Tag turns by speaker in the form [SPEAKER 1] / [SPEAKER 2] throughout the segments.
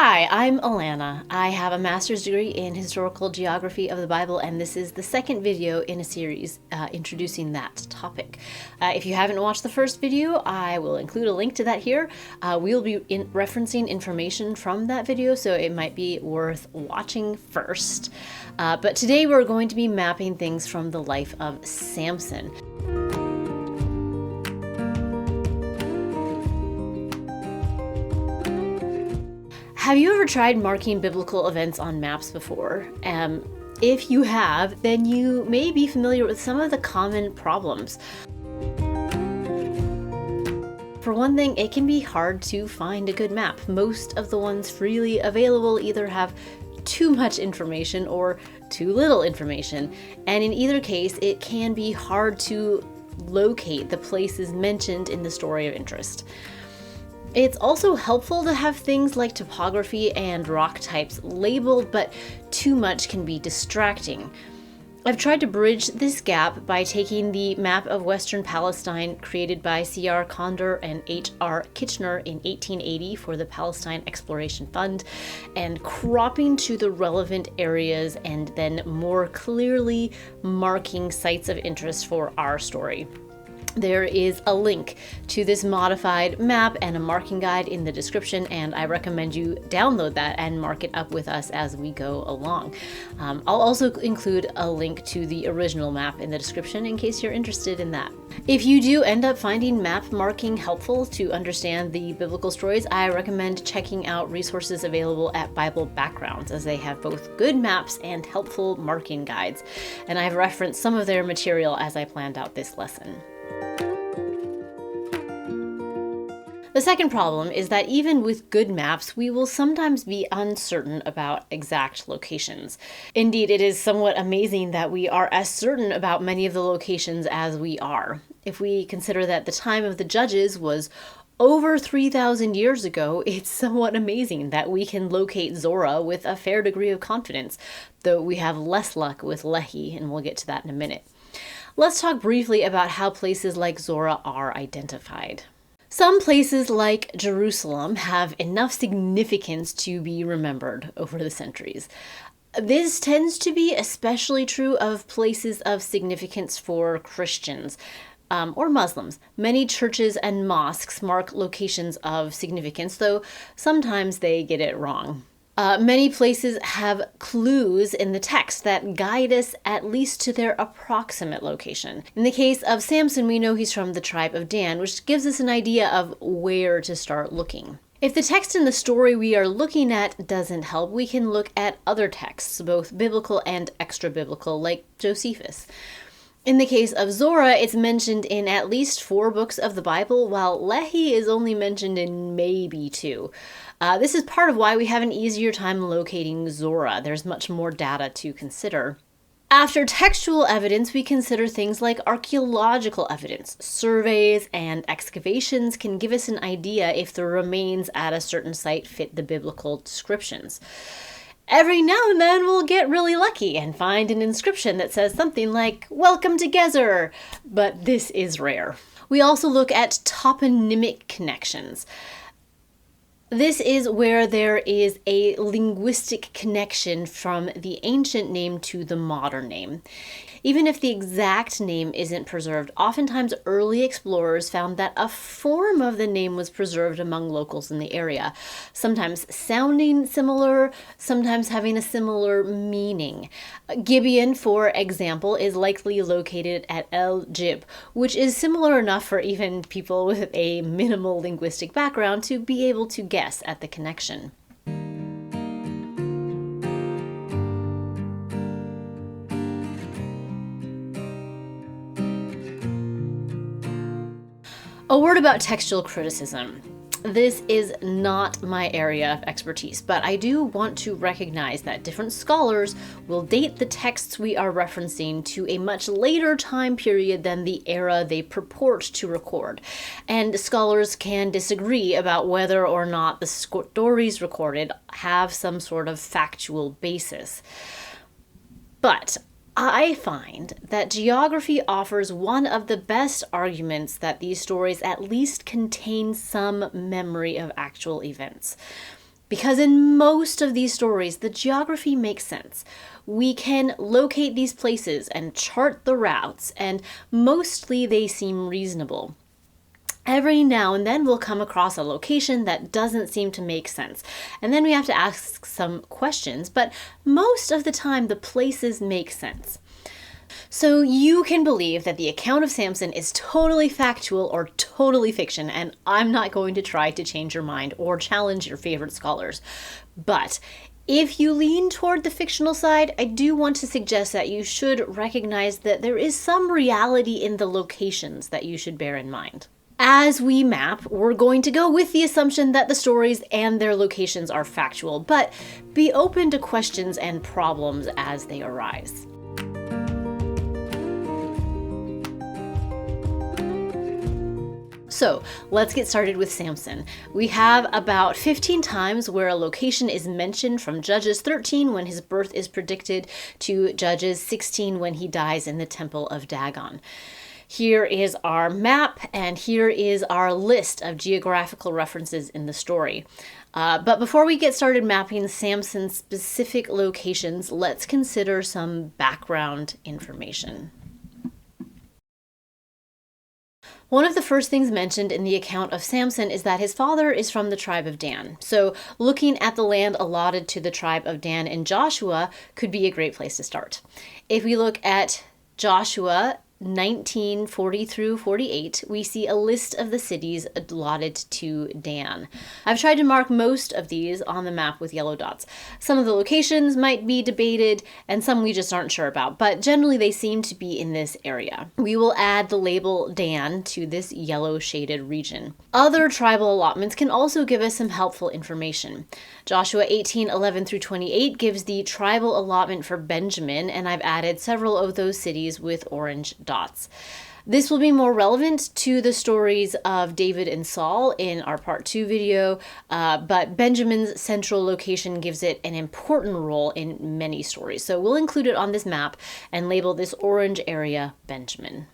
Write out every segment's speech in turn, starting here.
[SPEAKER 1] Hi, I'm Alana. I have a master's degree in historical geography of the Bible, and this is the second video in a series introducing that topic. If you haven't watched the first video, I will include a link to that here. We'll be referencing information from that video, so it might be worth watching first. But today we're going to be mapping things from the life of Samson. Have you ever tried marking biblical events on maps before? If you have, then you may be familiar with some of the common problems. For one thing, it can be hard to find a good map. Most of the ones freely available either have too much information or too little information, and in either case, it can be hard to locate the places mentioned in the story of interest. It's also helpful to have things like topography and rock types labeled, but too much can be distracting. I've tried to bridge this gap by taking the map of Western Palestine created by C.R. Condor and H.R. Kitchener in 1880 for the Palestine Exploration Fund, and cropping to the relevant areas and then more clearly marking sites of interest for our story. There is a link to this modified map and a marking guide in the description, and I recommend you download that and mark it up with us as we go along. I'll also include a link to the original map in the description in case you're interested in that. If you do end up finding map marking helpful to understand the biblical stories, I recommend checking out resources available at Bible Backgrounds, as they have both good maps and helpful marking guides, and I've referenced some of their material as I planned out this lesson. The second problem is that even with good maps, we will sometimes be uncertain about exact locations. Indeed, it is somewhat amazing that we are as certain about many of the locations as we are. If we consider that the time of the judges was over 3,000 years ago, it's somewhat amazing that we can locate Zorah with a fair degree of confidence, though we have less luck with Lehi, and we'll get to that in a minute. Let's talk briefly about how places like Zorah are identified. Some places like Jerusalem have enough significance to be remembered over the centuries. This tends to be especially true of places of significance for Christians or Muslims. Many churches and mosques mark locations of significance, though sometimes they get it wrong. Many places have clues in the text that guide us at least to their approximate location. In the case of Samson, we know he's from the tribe of Dan, which gives us an idea of where to start looking. If the text in the story we are looking at doesn't help, we can look at other texts, both biblical and extra-biblical, like Josephus. In the case of Zorah, it's mentioned in at least 4 books of the Bible, while Lehi is only mentioned in maybe 2. This is part of why we have an easier time locating Zorah. There's much more data to consider. After textual evidence, we consider things like archaeological evidence. Surveys and excavations can give us an idea if the remains at a certain site fit the biblical descriptions. Every now and then we'll get really lucky and find an inscription that says something like, "Welcome to Gezer," but this is rare. We also look at toponymic connections. This is where there is a linguistic connection from the ancient name to the modern name. Even if the exact name isn't preserved, oftentimes early explorers found that a form of the name was preserved among locals in the area, sometimes sounding similar, sometimes having a similar meaning. Gibeon, for example, is likely located at El Jib, which is similar enough for even people with a minimal linguistic background to be able to guess at the connection. A word about textual criticism. This is not my area of expertise, but I do want to recognize that different scholars will date the texts we are referencing to a much later time period than the era they purport to record, and scholars can disagree about whether or not the stories recorded have some sort of factual basis. But I find that geography offers one of the best arguments that these stories at least contain some memory of actual events. Because in most of these stories, the geography makes sense. We can locate these places and chart the routes, and mostly they seem reasonable. Every now and then we'll come across a location that doesn't seem to make sense, and then we have to ask some questions, but most of the time the places make sense. So you can believe that the account of Samson is totally factual or totally fiction, and I'm not going to try to change your mind or challenge your favorite scholars. But if you lean toward the fictional side, I do want to suggest that you should recognize that there is some reality in the locations that you should bear in mind. As we map, we're going to go with the assumption that the stories and their locations are factual, but be open to questions and problems as they arise. So let's get started with Samson. We have about 15 times where a location is mentioned, from Judges 13 when his birth is predicted to Judges 16 when he dies in the temple of Dagon. Here is our map, and here is our list of geographical references in the story. But before we get started mapping Samson's specific locations, let's consider some background information. One of the first things mentioned in the account of Samson is that his father is from the tribe of Dan. So looking at the land allotted to the tribe of Dan in Joshua could be a great place to start. If we look at Joshua 19:40 through 48, we see a list of the cities allotted to Dan. I've tried to mark most of these on the map with yellow dots. Some of the locations might be debated, and some we just aren't sure about, but generally they seem to be in this area. We will add the label Dan to this yellow shaded region. Other tribal allotments can also give us some helpful information. Joshua 18:11 through 28 gives the tribal allotment for Benjamin, and I've added several of those cities with orange dots. This will be more relevant to the stories of David and Saul in our part 2 video, but Benjamin's central location gives it an important role in many stories. So we'll include it on this map and label this orange area Benjamin.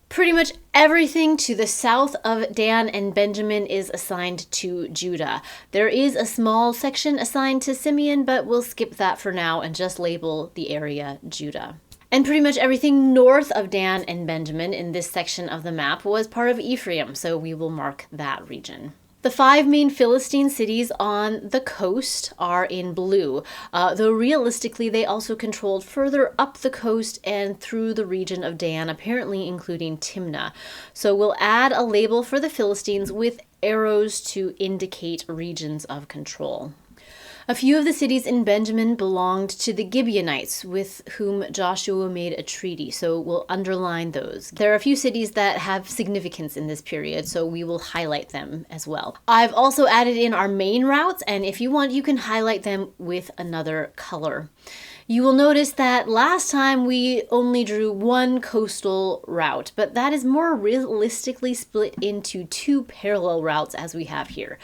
[SPEAKER 1] Pretty much everything to the south of Dan and Benjamin is assigned to Judah. There is a small section assigned to Simeon, but we'll skip that for now and just label the area Judah. And pretty much everything north of Dan and Benjamin in this section of the map was part of Ephraim, so we will mark that region. The 5 main Philistine cities on the coast are in blue, though realistically they also controlled further up the coast and through the region of Dan, apparently including Timnah. So we'll add a label for the Philistines with arrows to indicate regions of control. A few of the cities in Benjamin belonged to the Gibeonites, with whom Joshua made a treaty, so we'll underline those. There are a few cities that have significance in this period, so we will highlight them as well. I've also added in our main routes, and if you want, you can highlight them with another color. You will notice that last time we only drew one coastal route, but that is more realistically split into 2 parallel routes as we have here.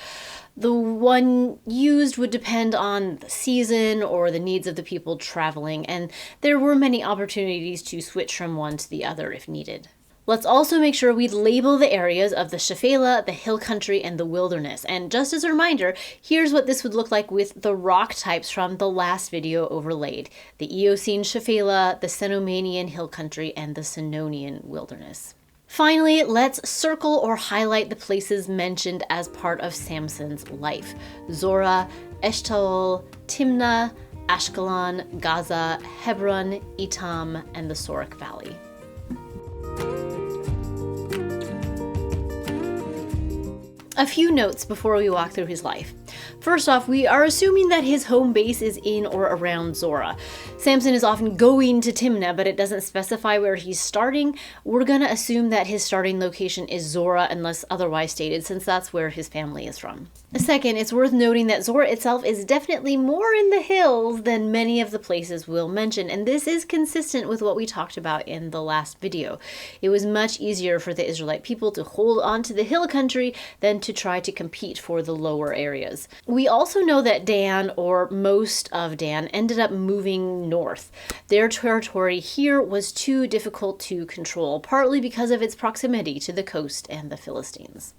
[SPEAKER 1] The one used would depend on the season or the needs of the people traveling, and there were many opportunities to switch from one to the other if needed. Let's also make sure we label the areas of the Shephelah, the hill country, and the wilderness. And just as a reminder, here's what this would look like with the rock types from the last video overlaid: the Eocene Shephelah, the Cenomanian hill country, and the Senonian wilderness. Finally, let's circle or highlight the places mentioned as part of Samson's life: Zorah, Eshtaol, Timnah, Ashkelon, Gaza, Hebron, Etam, and the Sorek Valley. A few notes before we walk through his life. First off, we are assuming that his home base is in or around Zorah. Samson is often going to Timnah, but it doesn't specify where he's starting. We're going to assume that his starting location is Zorah unless otherwise stated, since that's where his family is from. Second, it's worth noting that Zorah itself is definitely more in the hills than many of the places we'll mention, and this is consistent with what we talked about in the last video. It was much easier for the Israelite people to hold on to the hill country than to try to compete for the lower areas. We also know that Dan, or most of Dan, ended up moving north. Their territory here was too difficult to control, partly because of its proximity to the coast and the Philistines.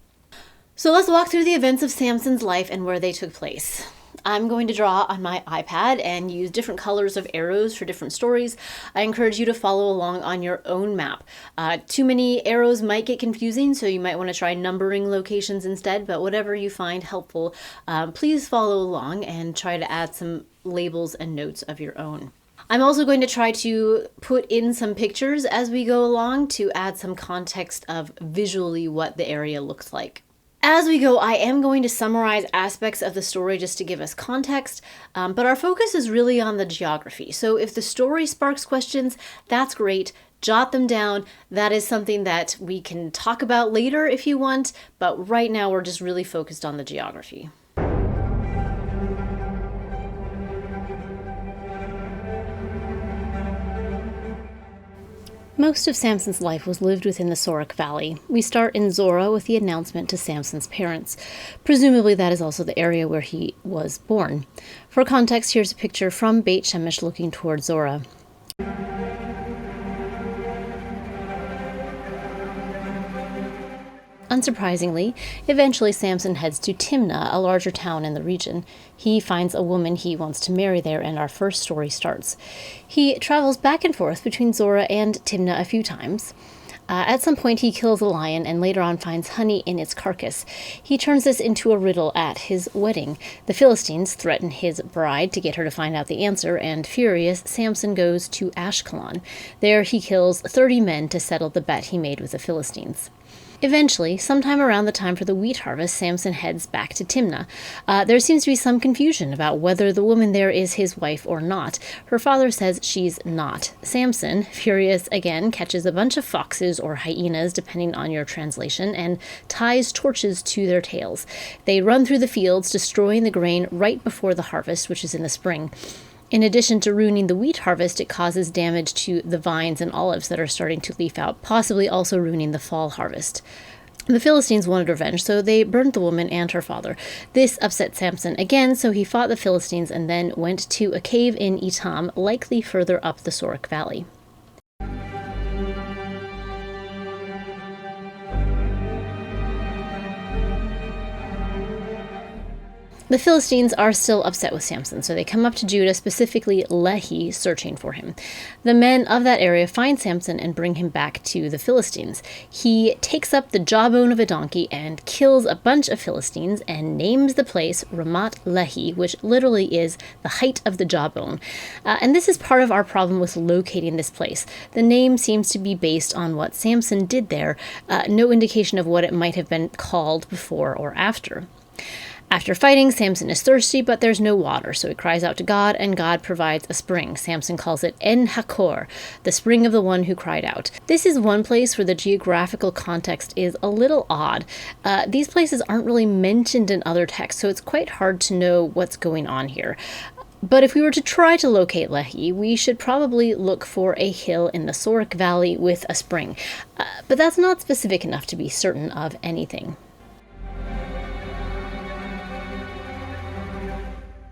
[SPEAKER 1] So let's walk through the events of Samson's life and where they took place. I'm going to draw on my iPad and use different colors of arrows for different stories. I encourage you to follow along on your own map. Too many arrows might get confusing, so you might want to try numbering locations instead, but whatever you find helpful, please follow along and try to add some labels and notes of your own. I'm also going to try to put in some pictures as we go along to add some context of visually what the area looks like. As we go, I am going to summarize aspects of the story just to give us context, but our focus is really on the geography. So if the story sparks questions, that's great. Jot them down. That is something that we can talk about later if you want, but right now we're just really focused on the geography. Most of Samson's life was lived within the Sorek Valley. We start in Zorah with the announcement to Samson's parents. Presumably that is also the area where he was born. For context, here's a picture from Beit Shemesh looking toward Zorah. Unsurprisingly, eventually Samson heads to Timnah, a larger town in the region. He finds a woman he wants to marry there, and our first story starts. He travels back and forth between Zorah and Timnah a few times. At some point, he kills a lion and later on finds honey in its carcass. He turns this into a riddle at his wedding. The Philistines threaten his bride to get her to find out the answer, and furious, Samson goes to Ashkelon. There he kills 30 men to settle the bet he made with the Philistines. Eventually, sometime around the time for the wheat harvest, Samson heads back to Timnah. There seems to be some confusion about whether the woman there is his wife or not. Her father says she's not. Samson, furious again, catches a bunch of foxes or hyenas, depending on your translation, and ties torches to their tails. They run through the fields, destroying the grain right before the harvest, which is in the spring. In addition to ruining the wheat harvest, it causes damage to the vines and olives that are starting to leaf out, possibly also ruining the fall harvest. The Philistines wanted revenge, so they burned the woman and her father. This upset Samson again, so he fought the Philistines and then went to a cave in Etam, likely further up the Sorek Valley. The Philistines are still upset with Samson, so they come up to Judah, specifically Lehi, searching for him. The men of that area find Samson and bring him back to the Philistines. He takes up the jawbone of a donkey and kills a bunch of Philistines and names the place Ramat Lehi, which literally is the height of the jawbone. And this is part of our problem with locating this place. The name seems to be based on what Samson did there, no indication of what it might have been called before or after. After fighting, Samson is thirsty, but there's no water, so he cries out to God, and God provides a spring. Samson calls it En Hakor, the spring of the one who cried out. This is one place where the geographical context is a little odd. These places aren't really mentioned in other texts, so it's quite hard to know what's going on here. But if we were to try to locate Lehi, we should probably look for a hill in the Sorek Valley with a spring. But that's not specific enough to be certain of anything.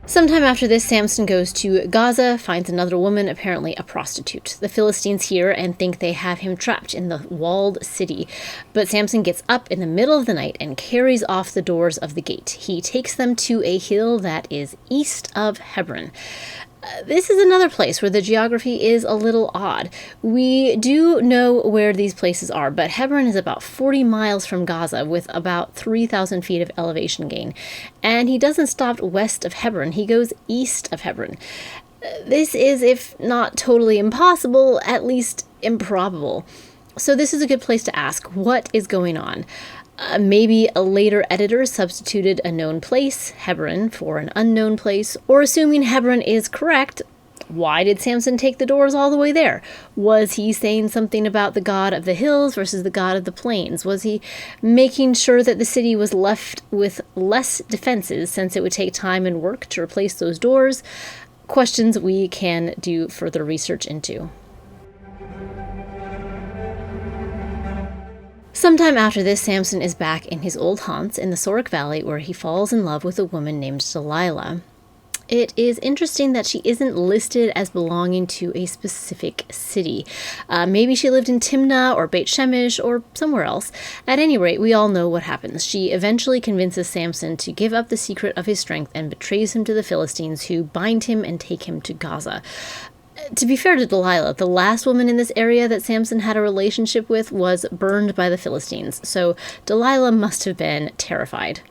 [SPEAKER 1] Sometime after this, Samson goes to Gaza, finds another woman, apparently a prostitute. The Philistines hear and think they have him trapped in the walled city. But Samson gets up in the middle of the night and carries off the doors of the gate. He takes them to a hill that is east of Hebron. This is another place where the geography is a little odd. We do know where these places are, but Hebron is about 40 miles from Gaza with about 3,000 feet of elevation gain. And he doesn't stop west of Hebron, he goes east of Hebron. This is, if not totally impossible, at least improbable. So this is a good place to ask, what is going on? Maybe a later editor substituted a known place, Hebron, for an unknown place, or assuming Hebron is correct, why did Samson take the doors all the way there? Was he saying something about the god of the hills versus the god of the plains? Was he making sure that the city was left with less defenses since it would take time and work to replace those doors? Questions we can do further research into. Sometime after this, Samson is back in his old haunts in the Sorek Valley, where he falls in love with a woman named Delilah. It is interesting that she isn't listed as belonging to a specific city. Maybe she lived in Timnah or Beit Shemesh or somewhere else. At any rate, we all know what happens. She eventually convinces Samson to give up the secret of his strength and betrays him to the Philistines, who bind him and take him to Gaza. To be fair to Delilah, the last woman in this area that Samson had a relationship with was burned by the Philistines, so Delilah must have been terrified.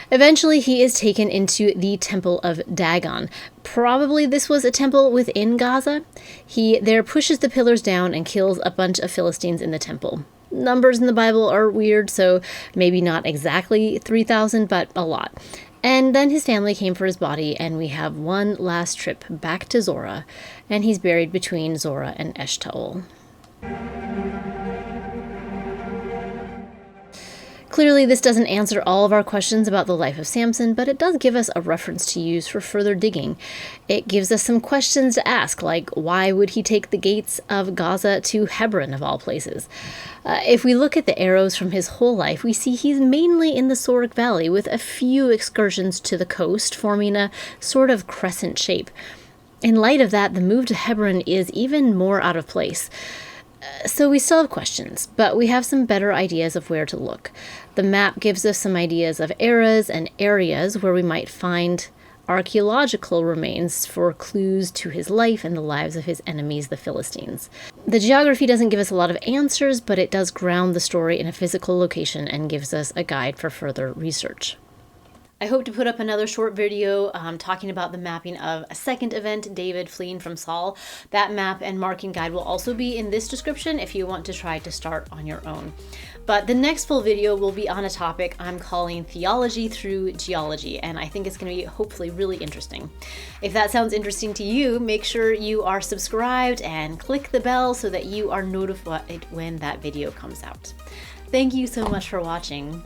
[SPEAKER 1] Eventually, he is taken into the Temple of Dagon. Probably this was a temple within Gaza. He there pushes the pillars down and kills a bunch of Philistines in the temple. Numbers in the Bible are weird, so maybe not exactly 3,000, but a lot. And then his family came for his body, and we have one last trip back to Zorah, and he's buried between Zorah and Eshtaol. Clearly, this doesn't answer all of our questions about the life of Samson, but it does give us a reference to use for further digging. It gives us some questions to ask, like why would he take the gates of Gaza to Hebron, of all places? If we look at the arrows from his whole life, we see he's mainly in the Sorek Valley, with a few excursions to the coast, forming a sort of crescent shape. In light of that, the move to Hebron is even more out of place. So we still have questions, but we have some better ideas of where to look. The map gives us some ideas of eras and areas where we might find archaeological remains for clues to his life and the lives of his enemies, the Philistines. The geography doesn't give us a lot of answers, but it does ground the story in a physical location and gives us a guide for further research. I hope to put up another short video talking about the mapping of a second event, David fleeing from Saul. That map and marking guide will also be in this description if you want to try to start on your own. But the next full video will be on a topic I'm calling Theology Through Geology, and I think it's going to be hopefully really interesting. If that sounds interesting to you, make sure you are subscribed and click the bell so that you are notified when that video comes out. Thank you so much for watching.